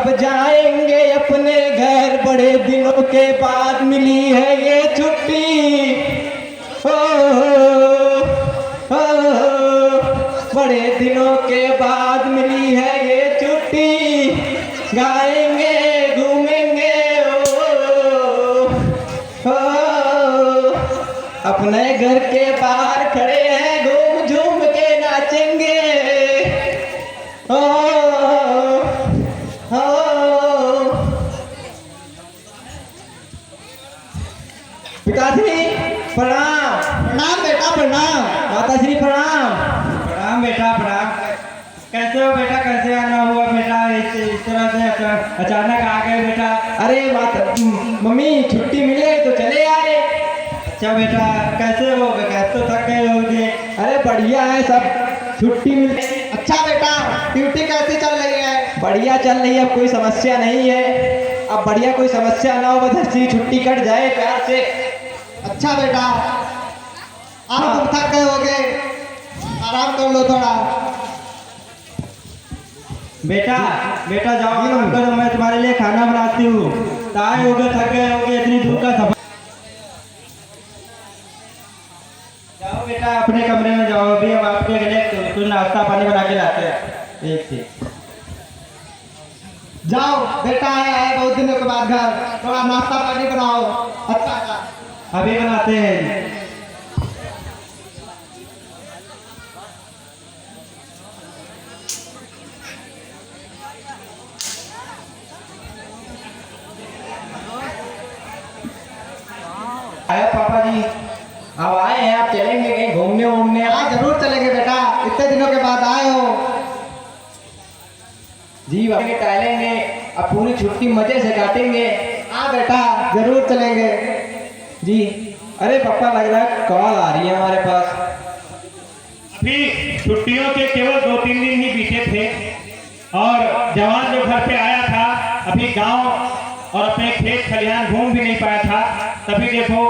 अब जाएंगे अपने घर, बड़े दिनों के बाद मिली है ये छुट्टी। ओ, बड़े दिनों के बाद मिली है ये छुट्टी, गाएंगे घूमेंगे ओ, अपने घर के बाहर खड़े हैं, घूम झूम के नाचेंगे। ओ, पिताश्री प्रणाम। प्रणाम बेटा प्रणाम। माताश्री प्रणाम। प्रणाम बेटा प्रणाम। कैसे हो बेटा, कैसे आना हुआ बेटा, इस तरह से अचानक आ गए बेटा? अरे मम्मी छुट्टी मिले तो चले आए। अच्छा बेटा, कैसे हो, कैसे तो थक गए होगे? अरे बढ़िया है सब, छुट्टी मिल। अच्छा बेटा, ड्यूटी कैसी चल रही है? बढ़िया चल रही है, अब कोई समस्या नहीं है। अब बढ़िया कोई समस्या ना हो, बस ऐसी छुट्टी कट जाए प्यार से। अच्छा बेटा, आप तुम थक गए होगे, आराम कर लो थोड़ा। बेटा बेटा जाओ आराम करो, मैं तुम्हारे लिए खाना बनाती हूँ। आए होगे, थक गए होगे, इतनी दूर का सफर। जाओ बेटा अपने कमरे में जाओ, अभी हम आपके लिए कुछ नाश्ता पानी बना के लाते हैं। एक चीज जाओ बेटा, आए बहुत दिनों के बाद घर, थोड़ा नाश्ता पानी बनाओ। अच्छा अभी बनाते हैं। आया पापा जी, अब आए हैं, आप चलेंगे कहीं घूमने वूमने? हाँ जरूर चलेंगे बेटा, इतने दिनों के बाद आए हो। जी बाबा टहलेंगे, अब पूरी छुट्टी मजे से काटेंगे। हाँ बेटा जरूर चलेंगे। जी अरे पापा लग रहा है कॉल आ रही है हमारे पास। अभी छुट्टियों के केवल 2-3 दिन ही बीते थे और जवान जो घर पे आया था, अभी गांव और अपने खेत खलिहान घूम भी नहीं पाया था, तभी देखो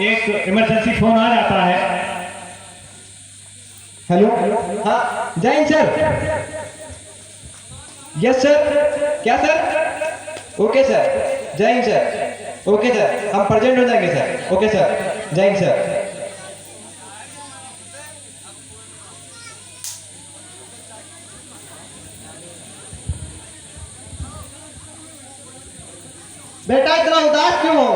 एक इमरजेंसी फोन आ जाता है। हेलो, हाँ जय सर। Yes sir. क्या sir? Okay sir, Jai Hind sir. Okay sir, हम प्रेजेंट हो जाएंगे sir. Okay sir, Jai Hind sir. बेटा इतना उदास क्यों हो?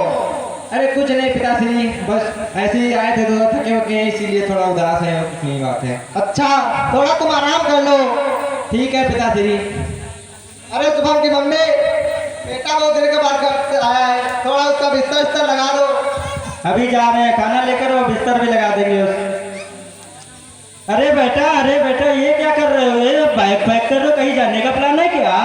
अरे कुछ नहीं पिताश्री, बस ऐसे ही आए थे तो थके होके हैं, इसीलिए थोड़ा उदास है, और कुछ नहीं बात है। अच्छा थोड़ा तुम आराम कर लो। ठीक है पिताश्री। अरे शुभम की मम्मी, बेटा बहुत देर के बाद घर से आया है, थोड़ा उसका बिस्तर लगा दो। अभी जा रहे हैं, खाना लेकर और बिस्तर भी लगा देंगे अरे बेटा ये क्या कर रहे हो? ये बाइक कर रहे हो, कहीं जाने का प्लान है क्या?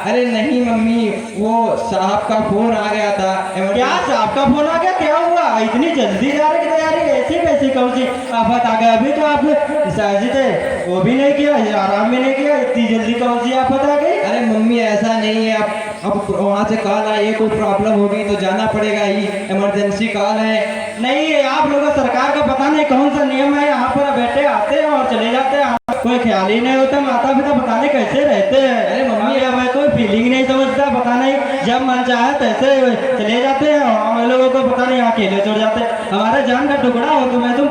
अरे नहीं मम्मी, वो साहब का फोन आ गया था। क्या साहब का फोन आ गया? क्या हुआ? इतनी जल्दी जा रहे की तैयारी, ऐसी कैसी कौन सी आफत आ गया? अभी तो आपने साजिद थे वो भी नहीं किया, आराम भी नहीं किया, इतनी जल्दी कौन सी आफत आ गई? अरे मम्मी ऐसा नहीं है, अब वहाँ से कॉल आई है, कोई प्रॉब्लम होगी तो जाना पड़ेगा ही, इमरजेंसी कॉल है। नहीं, आप लोगों सरकार का पता नहीं कौन सा नियम है, यहाँ पर बैठे आते हैं और चले जाते हैं, कोई ख्याल ही नहीं होता। माता पिता पता नहीं कैसे रहते हैं। अरे मम्मी, हमें कोई फीलिंग नहीं समझता, पता नहीं जब मन चाहे तैसे चले जाते हैं, हम लोगों को पता नहीं अकेले छोड़ जाते हैं। हमारे जान का टुकड़ा हो तो मैं तुम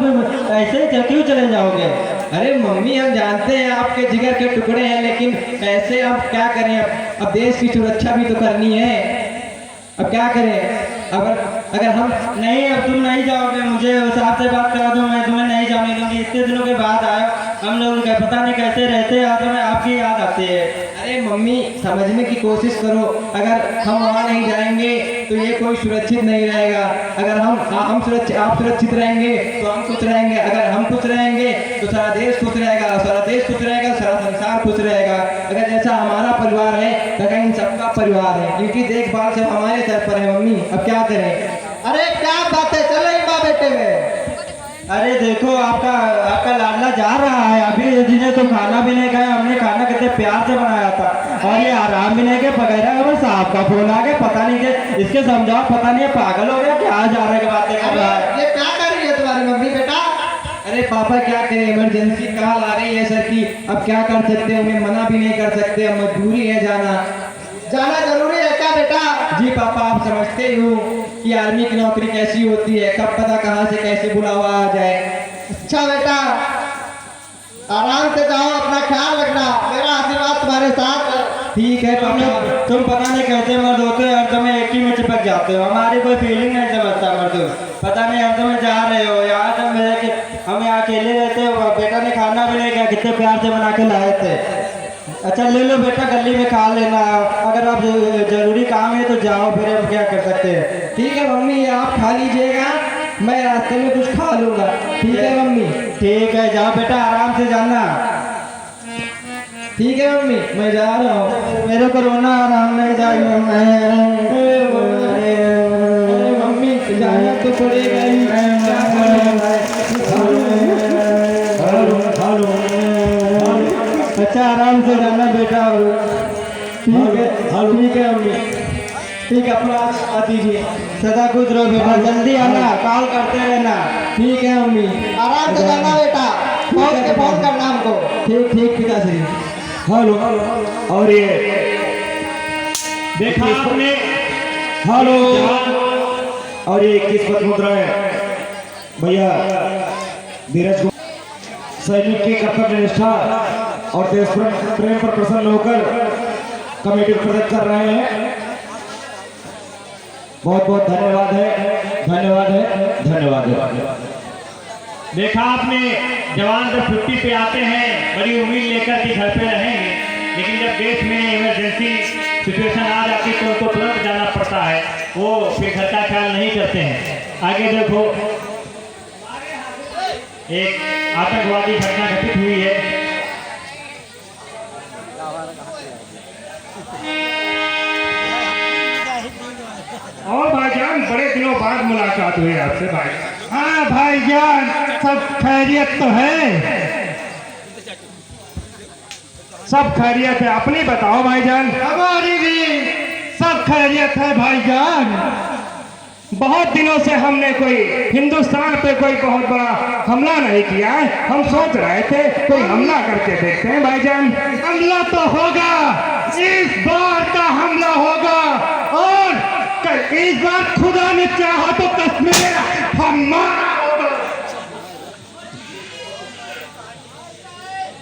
ऐसे क्यों चले जाओगे? अरे मम्मी हम जानते हैं आपके जिगर के टुकड़े हैं, लेकिन कैसे अब क्या करें? अब देश की सुरक्षा भी तो करनी है, अब क्या करें? अगर हम नहीं, अब तुम नहीं जाओगे, मुझे साहब से बात करा दो, मैं तुम्हें नहीं जाने दूंगी। इतने दिनों के बाद आए, हम लोग पता नहीं कैसे रहते हैं, तो आपकी याद आती है। अरे मम्मी समझने की कोशिश करो, अगर हम वहाँ नहीं जाएंगे तो ये कोई सुरक्षित नहीं रहेगा। अगर हम सुरक्षित, आप सुरक्षित रहेंगे तो हम खुश रहेंगे, अगर हम खुश रहेंगे तो सारा देश खुश रहेगा, सारा देश खुश रहेगा, सारा संसार खुश रहेगा। अगर जैसा हमारा परिवार है तो कहीं सबका परिवार है, क्योंकि देखभाल सब हमारे सर पर है मम्मी, अब क्या करें? अरे क्या बात है, चलो माँ बेटे में। अरे देखो आपका लाडला जा रहा है, अभी जिन्हें तो खाना भी नहीं खाया, हमने खाना कितने प्यार से बनाया था, और ये आराम भी नहीं के बगैर और साहब का फोन आ गया, पता नहीं के इसके समझाओ, पता नहीं पागल हो गया क्या, जा रहे के बातें कर रहा है। ये क्या कर रही है तुम्हारी मम्मी बेटा? अरे पापा क्या करें, इमरजेंसी कॉल आ गई है सर की, अब क्या कर सकते हैं, उन्हें मना भी नहीं कर सकते, अब मजबूरी है जाना। जाना जरूरी है क्या बेटा? जी पापा, आप समझते ही हो कि आर्मी की नौकरी कैसी होती है, कब पता कहाँ से कैसे बुलावा आ जाए। अच्छा बेटा, आराम से जाओ, अपना ख्याल रखना, मेरा आशीर्वाद तुम्हारे साथ है। ठीक है पापा। तुम पता नहीं कैसे मर्द होते हो, हर समय एक ही में चिपक जाते हो, हमारी कोई फीलिंग नहीं समझता मर्द। पता नहीं हर समय जा रहे हो, यहाँ तक मेरे कि हम यहाँ अकेले रहते हो, बेटा ने खाना भी नहीं खाया, कितने प्यार से बना के लाए थे। अच्छा ले लो बेटा, गली में खा लेना, अगर आप जरूरी काम है तो जाओ, फिर हम क्या कर सकते हैं। ठीक है मम्मी, आप खा लीजिएगा, मैं रास्ते में कुछ खा लूंगा। ठीक है मम्मी। ठीक है, जाओ बेटा, आराम से जाना। ठीक है मम्मी, मैं जा रहा हूँ। मेरे को रोना आराम नहीं जाएगा। अरे मम्मी, जाना तो पड़ेगा ही, क्या अच्छा आराम से जाना बेटा। ठीक है, ठीक है मम्मी, ठीक है, अपना आशीर्वाद दीजिए। सदा खुश रहो बेटा, जल्दी आना, कॉल करते रहना। ठीक है मम्मी। आराम से जाना बेटा, पहुंच के फोन करना हमको। ठीक ठीक पिताश्री। हेलो। और ये देखा आपने, हेलो, और ये किस्मत मुद्राएं भैया धीरज सैनिक की कर्तव्य निष्ठा और देश प्रेम पर प्रसन्न होकर कमेटी प्रदत्त कर रहे हैं। बहुत बहुत धन्यवाद है, धन्यवाद है, धन्यवाद है। देखा आपने, जवान जब छुट्टी पे आते हैं बड़ी उम्मीद लेकर कि घर पे रहेंगे, लेकिन जब देश में इमरजेंसी सिचुएशन आ जाती है तो उनको तुरंत जाना पड़ता है, वो फिर घर का ख्याल नहीं करते हैं। आगे देखो, एक आतंकवादी घटना घटित हुई है। और भाईजान, बड़े दिनों बाद मुलाकात हुई आपसे भाई। हाँ भाईजान, सब खैरियत तो है, सब खैरियत है। अपनी बताओ भाईजान। हमारी भी सब खैरियत है भाईजान। बहुत दिनों से हमने कोई हिंदुस्तान पे कोई बहुत बड़ा हमला नहीं किया है, हम सोच रहे थे कोई हमला करके देखते हैं भाईजान। हमला तो होगा, इस बार का हमला होगा, और इस बार खुदा ने चाहा तो कश्मीर हमारा होगा।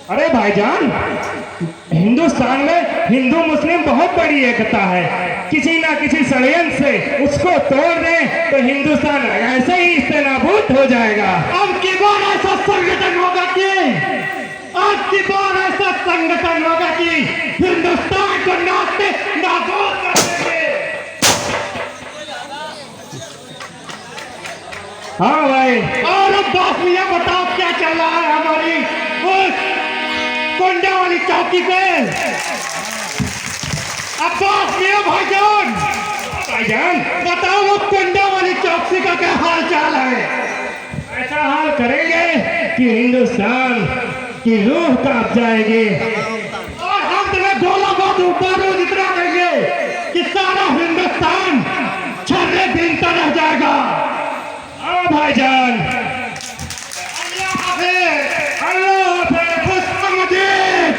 अरे भाईजान, हिंदुस्तान में हिंदू मुस्लिम बहुत बड़ी एकता है, किसी ना किसी षड्यंत्र से उसको तोड़ दें तो हिंदुस्तान ऐसे ही इससे नाबूद हो जाएगा। अब की बार ऐसा संगठन होगा कि हिंदुस्तान को नाबूद कर देंगे। हाँ भाई, और अब बाकिया बताओ क्या चल रहा है हमारी उस कोंडा वाली चौकी पे। अब बाकिया भाईजान, भाईजान बताओ वो कोंडा वाली चौकी का क्या हाल चाल है। ऐसा हाल करेंगे कि हिंदुस्तान की रूह कांप जाएगी, और हम तुम्हें गोला बारूद इतना देंगे कि सारा हिंदुस्तान छर्रे बिनता रह जाएगा। भाईजान, अल्लाह हाफिज़, अल्लाह हाफिज़, खुशआमदीद।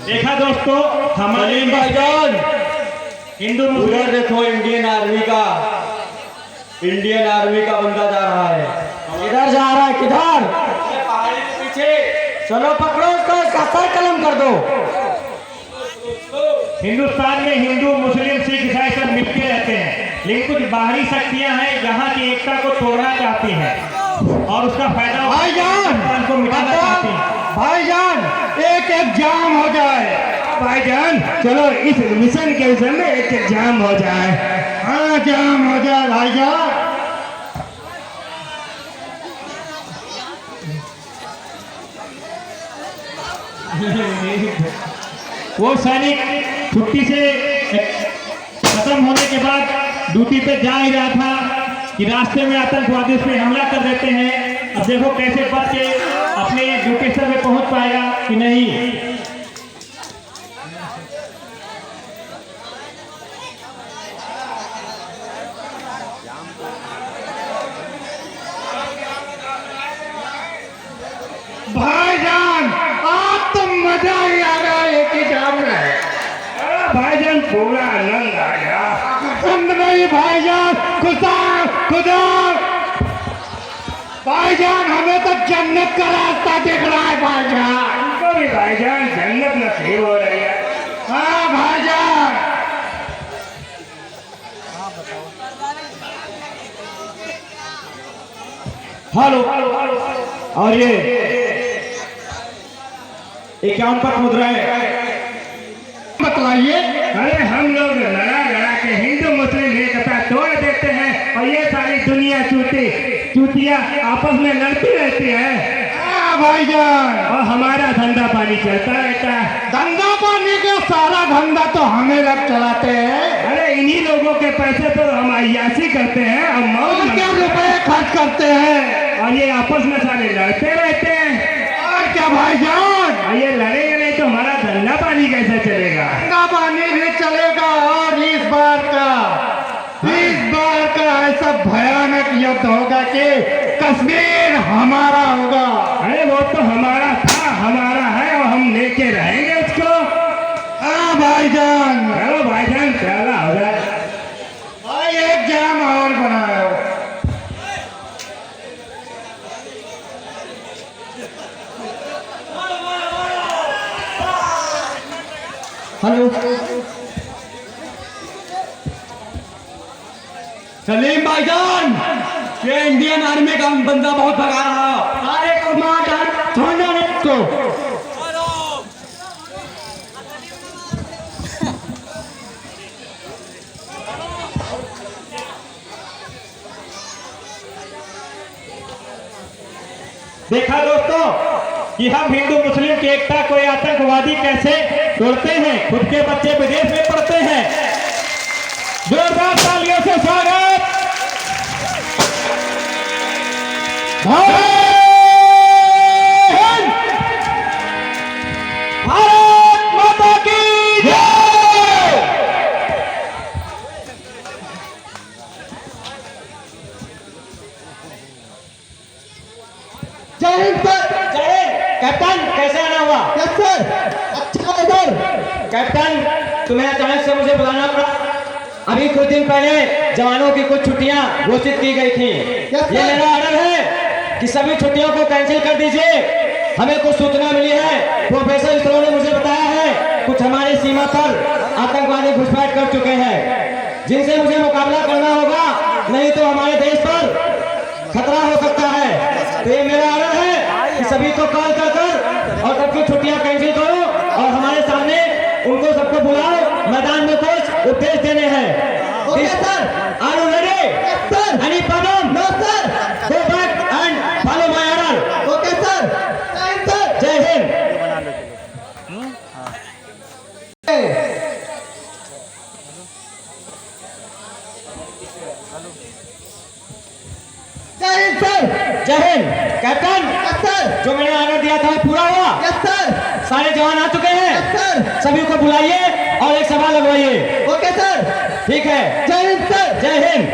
देखा दोस्तों, हमारे भाईजान हिंदू उधर मुस्लिम देखो, इंडियन आर्मी का बंदा जा रहा है। किधर जा रहा है, किधर? पहाड़ी के पीछे। चलो पकड़ो उसको, इसका सर कलम कर दो। हिंदुस्तान में हिंदू मुस्लिम सिख ईसाई सब मिलके रहते हैं, लेकिन कुछ बाहरी शक्तियां हैं यहाँ की एकता को तोड़ना चाहती हैं और उसका फायदा भाईजान को मिटाना चाहती हैं। भाईजान एक एग्जाम हो जाए। भाईजान चलो इस मिशन के विषय में एक एग्जाम हो जाए। हाँ जाम हो जाए भाईजान। वो सैनिक छुट्टी से खत्म होने के बाद ड्यूटी पे जा ही रहा था कि रास्ते में आतंकवादी उस पर हमला कर देते हैं। अब देखो कैसे बच के अपने ड्यूटी स्थल पे पहुंच पाएगा कि नहीं। भाईजान मजा ही आ गया एक ही जाम में। भाईजान पूरा आनंद आ गया। आनंद नहीं भाईजान, खुदा खुदा भाईजान, हमें तो जन्नत का रास्ता दिख रहा है भाईजान। हमको भी भाईजान जन्नत नसीब हो रही है। हाँ भाईजान। हेलो। और ये 51 पट मुद्राएं बतलाइए। अरे हम लोग लड़ा के हिंदू मुस्लिम एकता तोड़ देते हैं और ये सारी दुनिया चूतियां आपस में लड़ती रहती है हाँ भाईजान, और हमारा धंधा पानी चलता रहता है। धंधा पानी का सारा धंधा तो हमें लोग चलाते हैं। अरे इन्हीं लोगों के पैसे तो हम अय्यासी करते हैं और मौज और क्या मनाते रुपए खर्च करते हैं। हैं। और ये आपस में सारे लड़ते रहते हैं। और क्या भाईजान, और ये लड़ेंगे नहीं तो हमारा धंधा पानी कैसे चलेगा। धंधा पानी भी चलेगा। और इस बार का ऐसा भयानक युद्ध होगा कि कश्मीर हमारा होगा। अरे वो तो हमारा था, हमारा है और हम लेके रहेंगे उसको। हाँ भाईजान। चलो भाईजान प्याला हो जाए। भाई एक जाम और बनाओ। हेलो। सलीम भाईजान, ये इंडियन आर्मी का बंदा बहुत भगा रहा। अरे कमांडर, छोड़ना नहीं इसको। देखा दोस्तों कि हम हिंदू मुस्लिम की एकता को आतंकवादी कैसे तोड़ते हैं। खुद के बच्चे विदेश में पढ़ते हैं। जोरदार तालियों से स्वागत। भारत माता की जय। जय हिंद सर। जय हिंद। कैप्टन कैसे आना हुआ? Yes sir. अच्छा है सर। कैप्टन, तुम्हें अचानक से मुझे बुलाना पड़ा। अभी कुछ दिन पहले जवानों की कुछ छुट्टियां घोषित की गई थी। Yes, ये sir. मेरा ऑर्डर है कि सभी छुट्टियों को कैंसिल कर दीजिए। हमें कुछ सूचना मिली है, प्रोफेसर इसरो ने मुझे बताया है कुछ हमारी सीमा पर आतंकवादी घुसपैठ कर चुके हैं, जिनसे मुझे मुकाबला करना होगा, नहीं तो हमारे देश पर खतरा हो सकता है। तो ये मेरा ऑर्डर है कि सभी को कॉल कर और सबकी छुट्टियां कैंसिल करो और हमारे सामने उनको सबको बुलाओ। मैदान में कुछ उपदेश देने हैं। Okay sir. Are you ready? Yes sir. Any problem? No sir. Go back and follow my order. Okay sir. Jai Hind sir. Jai Hind. जय Hind sir. Jai Hind. Captain, yes sir. जो मैंने ऑर्डर दिया था वो पूरा हुआ। Yes sir. सारे जवान आ चुके हैं। Yes sir. सभी को बुलाइए और एक सभा लगवाइए। Okay sir. ठीक है। जय Hind sir. Jai Hind.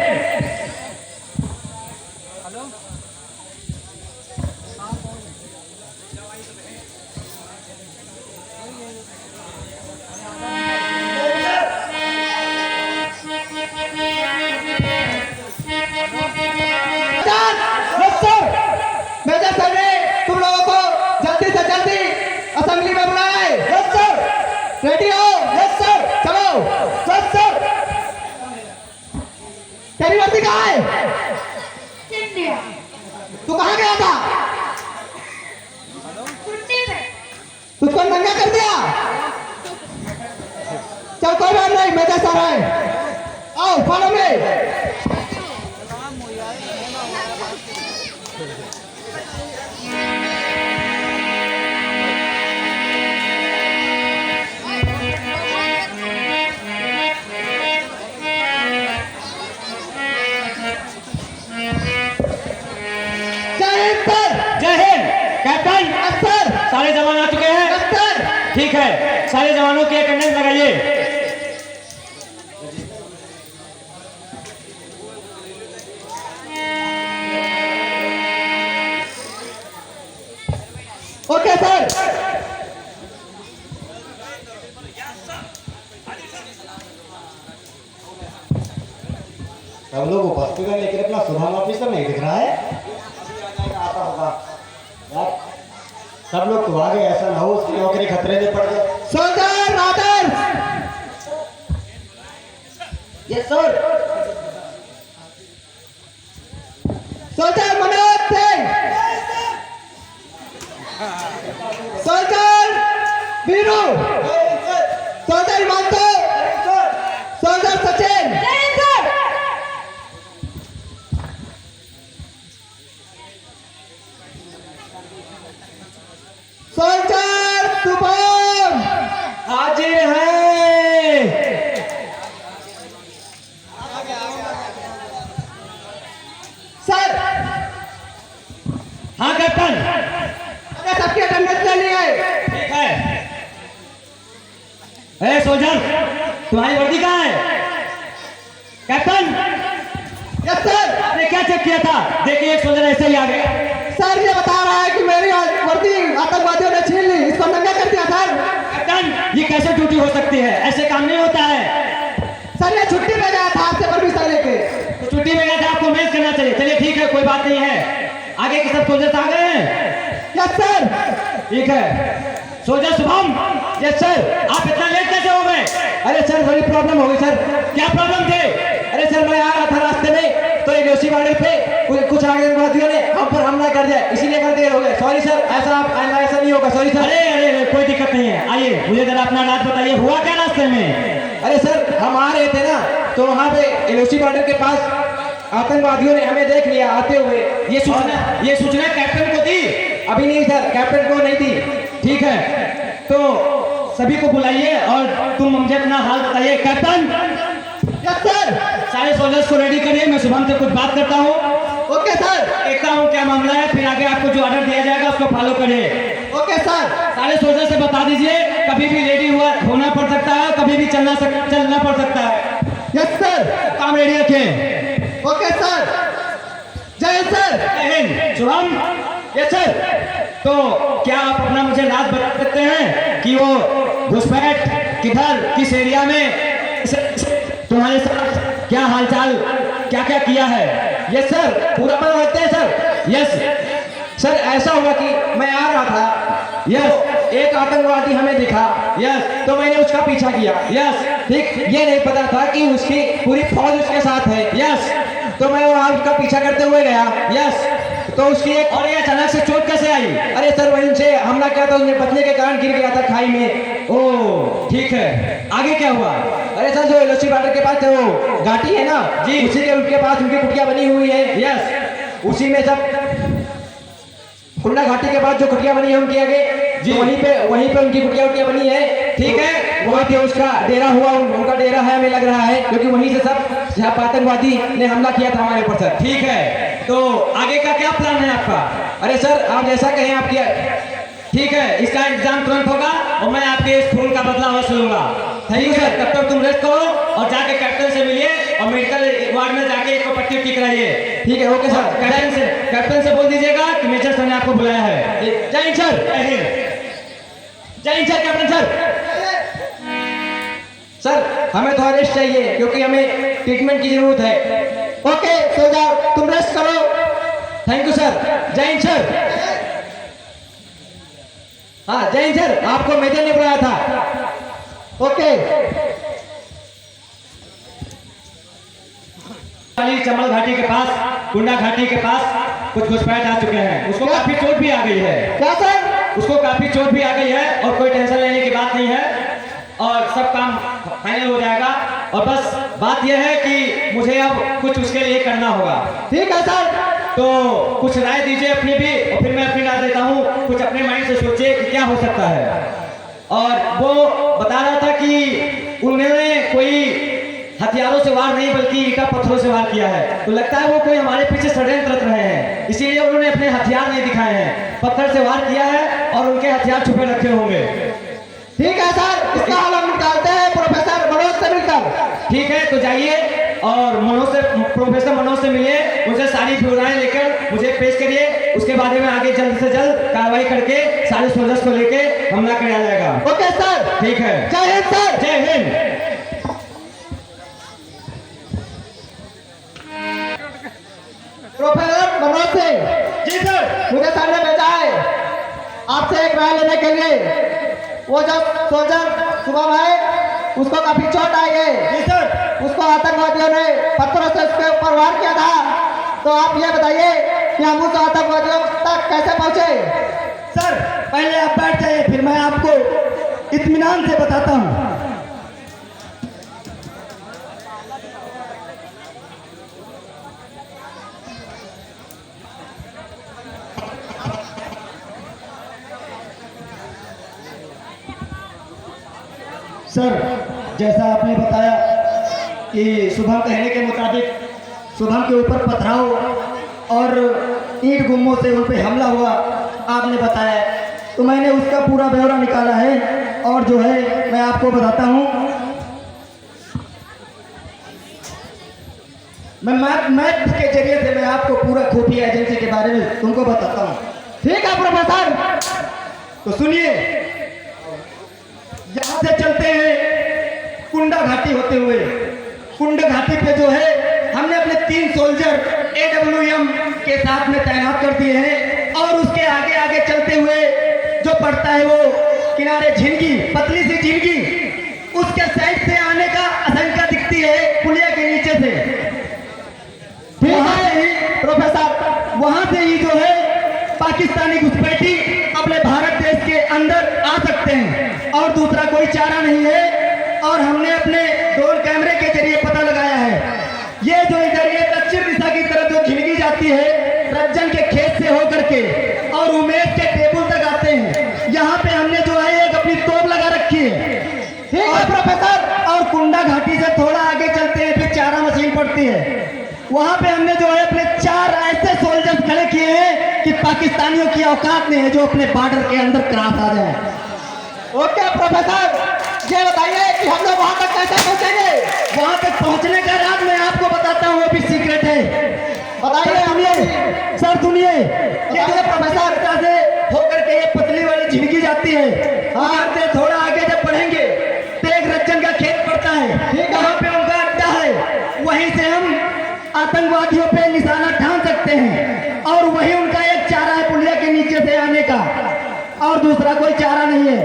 Yes sir. Major sir ने तुम लोगों को जल्दी से जल्दी असेंबली में बुलाए। Yes sir. रेडी हो? Yes sir. चलो। Yes sir. तेरी वर्दी कहाँ है? तू कहाँ गया था? तुझको नंगा कर दिया? चल कोई बात नहीं, मेजर सर है। आओ फॉलो में। जय Hind sir. Jai Hind. Captain, yes sir. सारे जवान आ चुके हैं। Yes sir. ठीक है, सारे जवानों की अटेंडेंस लगाइए। Okay sir. सब लोग उपस्थित हैं लेकिन अपना सुधार ऑफिसर नहीं दिख रहा है। अभी आ जाएगा, आता होगा यार। सब लोग तो आ गए, ऐसा ना हो उसकी नौकरी खतरे में पड़ जाए। सोल्जर राडर, yes sir. Soldier Manoj Singh, soldier Veeru, soldier Himanshu, soldier Sachin, soldier Shubham हाजिर है। सर। हाँ कैप्टन, अरे सबकी अटेंडेंस लेनी है। ठीक है। ए सोल्जर, तुम्हारी वर्दी कहाँ है? Captain, yes sir. आपने क्या चेक किया था? देखिए एक सोल्जर ऐसे ही आ गया। सर ये बता रहा है कि मेरी वर्दी आतंकवादियों ने छीन ली, इसको नंगा कर दिया सर। कैप्टन, ये कैसे ड्यूटी हो सकती है? ऐसे काम नहीं होता है। सर ये छुट्टी पे गया था आपसे परमिशन लेके। तो छुट्टी में गया था, आपको मैच करना चाहिए। चलिए ठीक है, कोई बात नहीं है। आगे के सब सोल्जर्स आ गए हैं? Yes sir. ठीक है। Soldier Shubham, yes sir. आप इतना लेट कैसे हो गए? अरे सर थोड़ी प्रॉब्लम हो गई सर। क्या प्रॉब्लम थे? अरे सर मैं आ रहा था रास्ते में तो एलओसी बॉर्डर पे कुछ आतंकवादियों ने हम पर हमला कर दिया, इसीलिए कर देर हो गए। सॉरी सर, ऐसा आप आइंदा ऐसा नहीं होगा। Sorry sir. अरे अरे अरे, कोई दिक्कत नहीं है। आइए, मुझे जरा अपना राज बताइए, हुआ क्या रास्ते में? अरे सर हम आ रहे थे ना, तो वहाँ पे एलओसी बॉर्डर के पास आतंकवादियों ने हमें देख लिया आते हुए। ये सूचना कैप्टन को दी? अभी नहीं सर, कैप्टन को नहीं थी। ठीक है, तो सभी को बुलाइए और तुम मुझे अपना हाल बताइए। Captain, yes sir. सारे सोल्जर्स को रेडी करिए, मैं शुभम से कुछ बात करता हूँ। Okay sir. देखता हूँ क्या मामला है, फिर आगे आपको जो ऑर्डर दिया जाएगा उसको फॉलो करिए। Okay sir. सारे सोल्जर से बता दीजिए, कभी भी रेडी होना पड़ सकता है, कभी भी चलना पड़ सकता है। Yes sir. काम रेडी रखें। Okay sir. Jai Hind sir. Jai Hind. Shubham, yes sir. तो क्या आप अपना मुझे राज बता सकते हैं कि वो घुसपैठ किधर, किस एरिया में, तुम्हारे साथ क्या हालचाल, क्या क्या किया है? यस सर, पूरा बता सकते हैं सर। यस सर ऐसा हुआ कि मैं आ रहा था, यस एक आतंकवादी हमें दिखा, यस तो मैंने उसका पीछा किया। यस ठीक, ये नहीं पता था कि उसकी पूरी फौज उसके साथ है। यस तो मैं वहाँ उसका पीछा करते हुए गया। यस। तो उसकी एक, और ये अचानक से चोट कैसे आई? अरे सर वहीं से हमला किया था, उसने बचने के कारण गिर गया था खाई में। ओह ठीक है, आगे क्या हुआ? अरे सर जो एलओसी बॉर्डर के पास वो घाटी है ना जी, उसी के उनके पास उनकी कुटिया बनी हुई है। यस, उसी में सब कुंडा घाटी के पास जो कुटिया बनी है उनके आगे जी, तो वहीं पे उनकी कुटिया बनी है। ठीक है, वहाँ पे उसका डेरा हुआ, उनका डेरा है हमें लग रहा है, क्योंकि वहीं से सब जहाँ आतंकवादी ने हमला किया था हमारे ऊपर सर। ठीक है, तो आगे का क्या प्लान है आपका? अरे सर आप जैसा कहें आपकी। ठीक है, इसका एग्जाम तुरंत होगा और मैं आपके इस खून का बदला अवश्य लूंगा। Thank you sir. तब तक तुम रेस्ट करो और जाके कैप्टन से मिलिए और मेडिकल वार्ड में जाके एक पट्टी टिक रहिए। ठीक है, ओके सर। कैप्टन से बोल दीजिएगा कि मेजर सर ने आपको बुलाया है। जय हिंद सर। जय हिंद। जय Hind sir. Captain sir, sir हमें तो रेस्ट चाहिए क्योंकि हमें ट्रीटमेंट की जरूरत है। ओके सो जाओ, तुम रेस्ट करो। Thank you sir. Jai Hind sir. हाँ जय हिंद सर, आपको मेजर ने बुलाया था। ओके। चमल घाटी के पास, कुंडा घाटी के पास कुछ घुसपैठ आ चुके हैं। उसको काफी चोट भी आ गई है। क्या सर? उसको काफी चोट भी आ गई है और कोई टेंशन लेने की बात नहीं है और सब काम फाइनल हो जाएगा। और बस बात यह है कि मुझे अब कुछ उसके लिए करना होगा। ठीक है सर। तो कुछ राय दीजिए अपनी भी और फिर मैं अपनी राय देता हूँ। कुछ अपने माइंड से सोचिए कि क्या हो सकता है। और वो बता रहा था कि उन्होंने कोई हथियारों से वार नहीं बल्कि ईटा पत्थरों से वार किया है। तो लगता है वो कोई हमारे पीछे षड्यंत्र रच रहे हैं, इसीलिए उन्होंने अपने हथियार नहीं दिखाए हैं। पत्थर से वार किया है और उनके हथियार छुपे रखे होंगे। ठीक है सर, इसका हल हम निकालते हैं प्रोफेसर मनोज से मिलकर। ठीक है, तो जाइए और प्रोफेसर मनोज से मिलिए, उनसे सारी विवरणें लेकर मुझे पेश करिए। उसके बाद में आगे जल्द से जल्द कार्रवाई करके सारे सोल्जर्स को लेके हमला किया जाएगा। Okay sir. ठीक है। जय हिंद सर। जय हिंद। तरफ से जी सर। मुझे सर ने भेजा है आपसे एक राय लेने के लिए। वो जब सोल्जर सुबह आए उसको काफी चोट आई है। जी सर। उसको आतंकवादियों ने पत्थरों से उसके ऊपर वार किया था। तो आप ये बताइए कि हम उस आतंकवादियों तक कैसे पहुंचे? सर पहले आप बैठ जाइए, फिर मैं आपको इत्मीनान से बताता हूँ। सर जैसा आपने बताया कि शुभम कहने के मुताबिक शुभम के ऊपर पथराव और ईंट गुम्मों से उन पर हमला हुआ आपने बताया, तो मैंने उसका पूरा ब्यौरा निकाला है और जो है मैं आपको बताता हूँ। मैं मैप के जरिए से मैं आपको पूरा खुफिया एजेंसी के बारे में तुमको बताता हूँ। ठीक है प्रोफेसर। तो सुनिए, यहाँ से चलते हैं कुंडा घाटी होते हुए। कुंडा घाटी पे जो है हमने अपने 3 सोल्जर AWM के साथ में तैनात कर दिए हैं और उसके आगे आगे चलते हुए जो पड़ता है वो किनारे झिनगी, पतली सी झिनगी, उसके साइड से आने का आशंका दिखती है पुलिया के नीचे से। वहां से ही प्रोफेसर, वहां से ही जो है पाकिस्तानी घुसपैठी अपने भारत देश के अंदर आ सकते हैं और दूसरा कोई चारा नहीं है। और हमने अपने ड्रोन कैमरे के जरिए पता लगाया है, ये जो इधर ये दक्षिण दिशा की तरफ जो झिनगी जाती है रज्जन के खेत से होकर के और उमेश के टेबल तक आते हैं। यहाँ पे हमने जो है एक अपनी तोप लगा रखी है। ठीक है प्रोफेसर। और कुंडा घाटी से थोड़ा आगे चलते हैं, फिर चारा मशीन पड़ती है, वहां पे हमने जो है अपने 4 ऐसे सोल्जर्स खड़े किए हैं कि पाकिस्तानियों की औकात नहीं है जो अपने बॉर्डर के अंदर क्रॉस आ जाए। ओके प्रोफेसर, ये बताइए कि हम लोग वहां तक कैसे पहुंचेंगे? वहां तक पहुंचने का राज मैं आपको बताता हूँ, वो भी सीक्रेट है। बताइए। सुनिए सर, सुनिए, ये जो प्रोफेसर से होकर के ये पतली वाली झिनकी जाती है, वहां से थोड़ा आगे जब बढ़ेंगे तो एक रज्जन का खेत पड़ता है, ठीक है। वहां पे उनका अड्डा है, वहीं से हम आतंकवादियों पे निशाना ठान सकते हैं और वही उनका एक चारा है पुलिया के नीचे से आने का, और दूसरा कोई चारा नहीं है।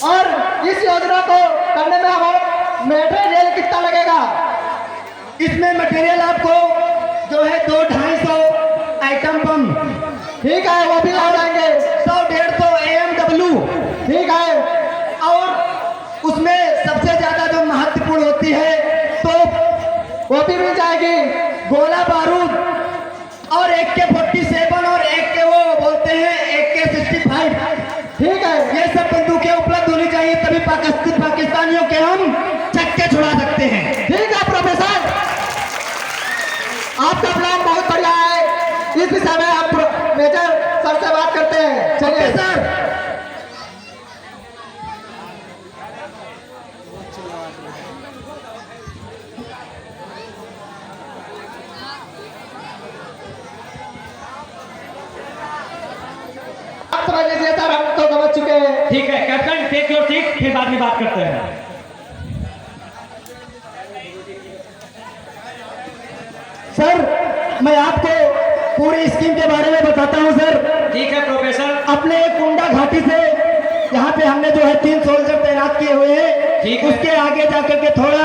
और इस योजना को करने में हमारा मटेरियल कितना लगेगा? इसमें मटेरियल आपको जो है 200-250 आइटम बम, ठीक है, वो भी ला जाएंगे। 100-150 AMW, ठीक है। और उसमें सबसे ज्यादा जो महत्वपूर्ण होती है तो वो भी मिल जाएगी। गोला बारूद और AK-47 और एक के वो बोलते हैं AK-65, ठीक है। ये सब बंदूकें उपलब्ध होनी चाहिए, तभी पाकिस्तानियों के हम चक्के छुड़ा सकते हैं। ठीक है प्रोफेसर, आपका प्लान बहुत बढ़िया है। इस विषय में हम मेजर सर से बात करते हैं। चलिए सर। आप समझ लीजिए सर, हम तो समझ चुके हैं। ठीक है कैप्टन, टेक योर सीट, फिर बाद में बात करते हैं। सर मैं आपको पूरी स्कीम के बारे में बताता हूं सर। ठीक है प्रोफेसर। अपने कुंडा घाटी से यहाँ पे हमने जो है 3 सोल्जर तैनात किए हुए हैं। ठीक है। उसके आगे जाकर के थोड़ा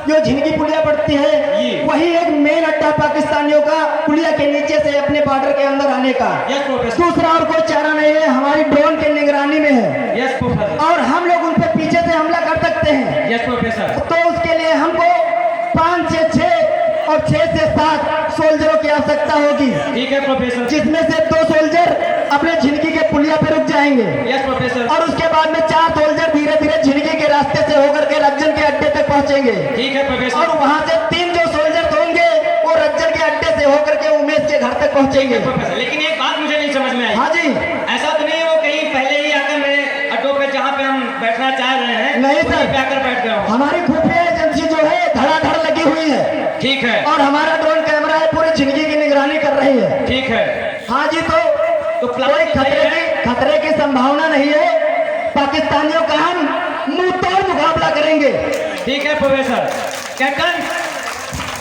जो झिनकी पुलिया पड़ती है, वही एक मेन अड्डा पाकिस्तानियों का पुलिया के नीचे से अपने बॉर्डर के अंदर आने का। Yes professor. दूसरा और कोई चारा नहीं है, हमारी ड्रोन के निगरानी में है यस प्रोफेसर। और हम लोग उन पे पीछे से हमला कर सकते हैं। Yes professor. तो उसके लिए हमको 5 से 6 और 6 से 7 सोल्जरों की आवश्यकता होगी, ठीक है प्रोफेसर। जिसमें से 2 सोल्जर अपने झिनकी के पुलिया पे रुक जाएंगे यस प्रोफेसर। और उसके बाद में 4 सोल्जर धीरे धीरे झिनकी के रास्ते से होकर के रज्जन के अड्डे तक पहुंचेंगे। ठीक है प्रोफेसर। और वहां से 3 जो सोल्जर होंगे वो रज्जन के अड्डे से होकर के उमेश के घर तक पहुंचेंगे। प्रोफेसर, लेकिन एक बात मुझे नहीं समझ में आई। हाँ जी। ऐसा तो नहीं है वो कहीं पहले ही आकर मेरे अड्डों पे जहाँ पे हम बैठना चाह रहे हैं नहीं वहीं सर। पे आकर बैठ गया हूँ। हमारी खुफिया एजेंसी जो है धड़ाधड़ लगी हुई है ठीक है। और हमारा ड्रोन कैमरा है पूरी झिनकी की निगरानी कर रही है। ठीक है। हाँ जी। तो प्लान कोई खतरे की संभावना नहीं है। पाकिस्तानियों का हम मुंह तोड़ मुकाबला करेंगे। ठीक है प्रोफेसर। कैप्टन,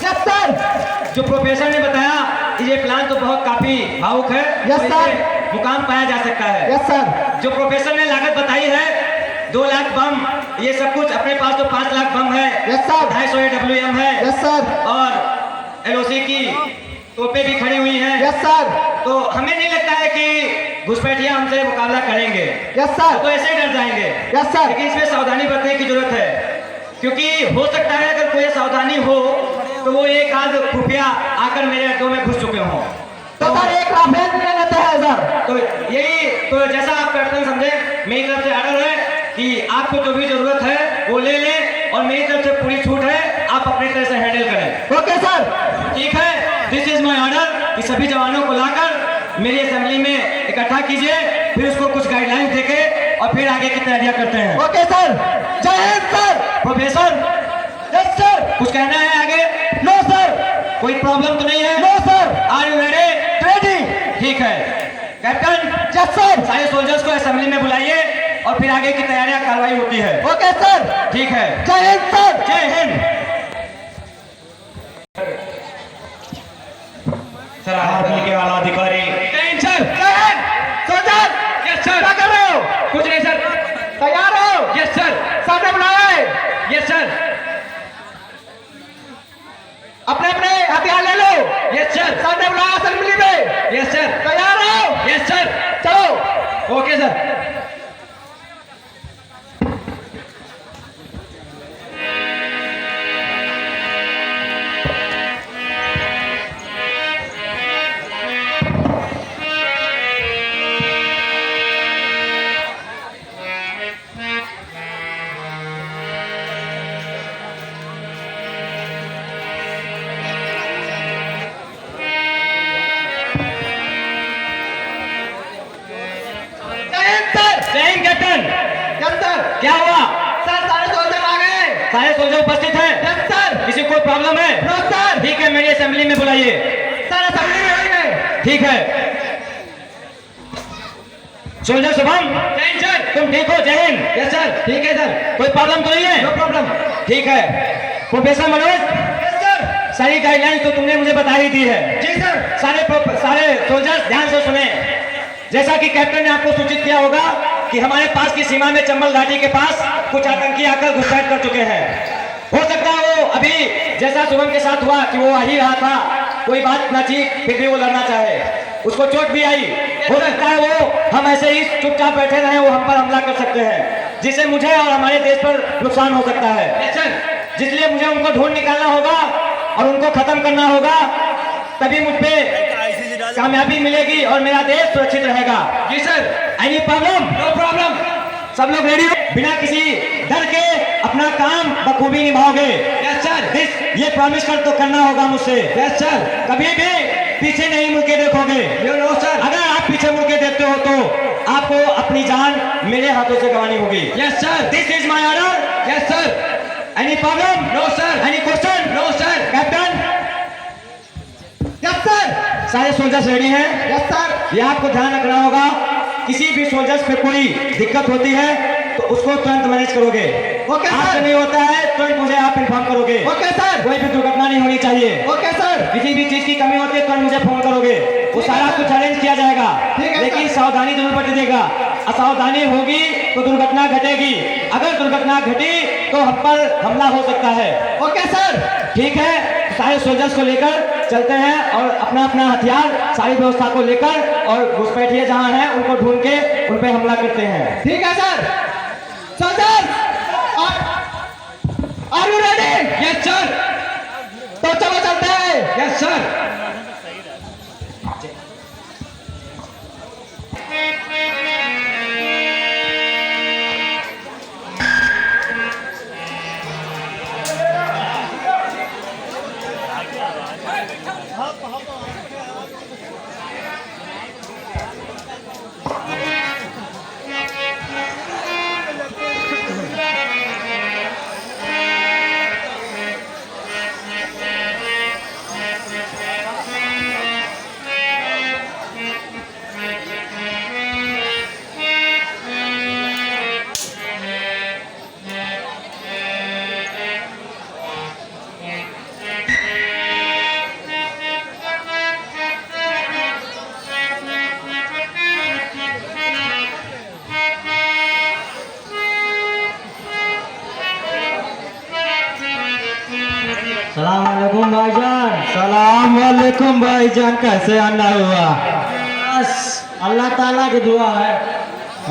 जब सर जो प्रोफेसर ने बताया ये प्लान तो बहुत काफी भावुक है। Yes, और sir. इससे मुकाम पाया जा सकता है। Yes sir. जो प्रोफेसर ने लागत बताई है 2 लाख बम, ये सब कुछ अपने पास तो 5 लाख बम है। Yes sir. 250 AWM है। Yes sir. और LOC की तोपें भी खड़ी हुई हैं। Yes sir. तो हमें नहीं लगता है कि घुसपैठिया हमसे मुकाबला करेंगे। Yes sir. तो ऐसे ही डर जाएंगे। Yes sir. लेकिन इसमें सावधानी बरतने की जरूरत है, क्योंकि हो सकता है अगर कोई सावधानी हो तो वो एक आध खुफिया आकर मेरे अड्डों में घुस चुके हों। तो सर एक राफेल भी लेते हैं सर। तो यही तो जैसा आप कैप्टन समझे, मेरी तरफ से ऑर्डर है कि आपको जो भी जरूरत है वो ले लें, और मेरी तरफ से पूरी छूट है, आप अपनी तरह से हैंडल करें। Okay sir. ठीक है, दिस इज माय ऑर्डर कि सभी जवानों को लाकर मेरी असेंबली में इकट्ठा कीजिए, फिर उसको कुछ गाइडलाइंस देके और फिर आगे की तैयारियां करते हैं। Okay sir. Jai Hind sir. Professor, yes sir. कुछ कहना है आगे? No sir. कोई प्रॉब्लम तो नहीं है? No sir. Are you ready? Ready. ठीक है कैप्टन, यस सर। सारे सोल्जर्स को असेंबली में बुलाइए और फिर आगे की तैयारियां कार्रवाई होती है। Okay sir. ठीक है, जय Hind sir. Jai Hind. Sir army के आला अधिकारी sir. Jai Hind. Soldier. Yes sir. क्या कर रहे हो? कुछ नहीं सर। तैयार हो? Yes sir. सर ने बुलाया है। Yes sir. अपने अपने हथियार ले लो। Yes sir. सर ने बुलाया असेंबली में। Yes sir. तैयार हो? Yes sir. चलो। Okay sir. Jai Hind sir. Jai Hind captain. Yes sir. क्या हुआ? सर सारे सोल्जर आ गए। सारे सोल्जर उपस्थित हैं? Yes sir. किसी को प्रॉब्लम है? No sir. ठीक है, मेरी असेंबली में बुलाइए। सर असेंबली में ही है। ठीक है सोल्जर शुभम। जय हिंद सर। तुम ठीक हो? जय हिंद। Yes sir. ठीक है सर। कोई प्रॉब्लम तो नहीं है? No problem. ठीक है प्रोफेसर मनोज, यस सर। सारी गाइडलाइंस तो तुमने मुझे बता ही दी है। जी सर। सारे सोल्जर्स ध्यान से सुने। जैसा कि कैप्टन ने आपको सूचित किया होगा कि हमारे पास की सीमा में चंबल घाटी के पास कुछ आतंकी आकर घुसपैठ कर चुके हैं। हो सकता है वो अभी जैसा शुभम के साथ हुआ कि वो आ ही रहा था, कोई बात ना चीख, फिर भी वो लड़ना चाहे, उसको चोट भी आई। हो सकता है वो हम ऐसे ही चुपचाप बैठे रहे, वो हम पर हमला कर सकते हैं, जिससे मुझे और हमारे देश पर नुकसान हो सकता है। जिसलिए मुझे उनको ढूंढ निकालना होगा और उनको खत्म करना होगा, तभी मुझ पे कामयाबी मिलेगी और मेरा देश सुरक्षित रहेगा। जी sir. Any problem? No problem. सब लोग रेडी हो? बिना किसी डर के अपना काम बखूबी निभाओगे? Yes sir. ये प्रॉमिस कर तो करना होगा मुझसे। Yes sir. कभी भी पीछे नहीं मुड़ के देखोगे? No sir. अगर आप पीछे मुड़ के देखते हो तो आपको अपनी जान मेरे हाथों से गंवानी होगी। Yes sir. This is my order. Yes sir. Any problem? No sir. Any question? No sir. Captain? Yes sir. सारे सोल्जर्स रेडी हैं? Yes sir. ये आपको ध्यान रखना होगा, किसी भी सोल्जर्स पे कोई दिक्कत होती है तो उसको तुरंत मैनेज करोगे। Okay sir. आपसे नहीं होता है तुरंत मुझे आप इन्फॉर्म करोगे। Okay sir. कोई भी दुर्घटना नहीं होनी चाहिए। Okay sir. किसी भी चीज की कमी होती है तुरंत मुझे फोन करोगे, वो ठीक है सारा सर। कुछ अरेंज किया जाएगा। ठीक है लेकिन सर। सावधानी जरूर बरतिएगा। असावधानी होगी तो दुर्घटना घटेगी, अगर दुर्घटना घटी तो हम पर हमला हो सकता है। Okay sir. ठीक है, सारे सोल्जर्स को लेकर चलते हैं और अपना अपना हथियार सारी व्यवस्था को लेकर और घुसपैठिए जहां हैं उनको ढूंढ के उन पे हमला करते हैं। ठीक है sir. Soldier are you ready? Yes sir. तो चलो चलते हैं। Yes sir. सलाम वालेकुम भाईजान, कैसे आना हुआ? अल्लाह ताला की दुआ है,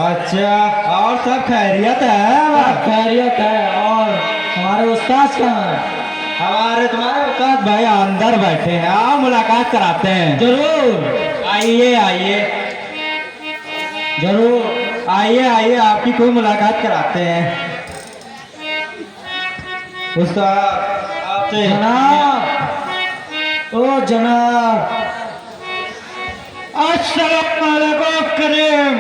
अच्छा, और सब खैरियत है? खैरियत है। और हमारे उस्ताद कहाँ हैं? हमारे तुम्हारे उस्ताद भाई अंदर बैठे हैं, आओ मुलाकात कराते हैं। जरूर आइए आइए जरूर। आइए आइए, आपकी कोई मुलाकात कराते हैं। उस्ताद आपसे जनाब, ओ जनाब, अस्सलाम वालेकुम करीम।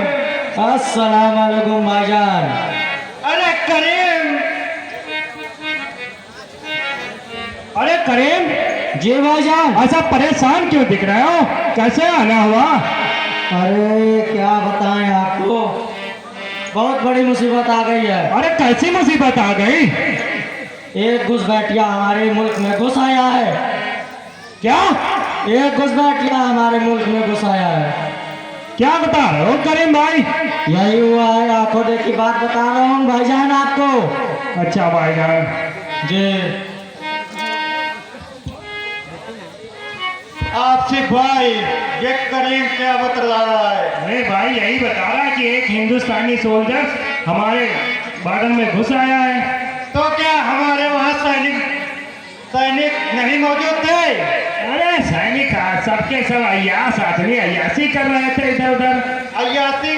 अस्सलाम वालेकुम भाईजान। अरे करीम, अरे करीम, जी भाईजान। ऐसा परेशान क्यों दिख रहे हो? कैसे आना हुआ? अरे क्या बताएं आपको, बहुत बड़ी मुसीबत आ गई है। अरे कैसी मुसीबत आ गई? एक घुसपैठिया हमारे मुल्क में घुस आया है। क्या एक घुसपैठिया हमारे मुल्क में घुस आया है। क्या बता रहे हो करीम भाई? यही हुआ है, आंखों देखी बात बता रहा हूँ भाईजान आपको। अच्छा भाईजान, जी आपसे भाई ये करीम क्या बतला रहा है? अरे भाई यही बता रहा है कि एक हिंदुस्तानी सोल्जर हमारे बादल में घुस आया है। तो क्या हमारे वहाँ सैनिक नहीं मौजूद थे? अरे सैनिक सबके सब अय्यास आदमी अय्यासी कर रहे थे इधर उधर। अय्यासी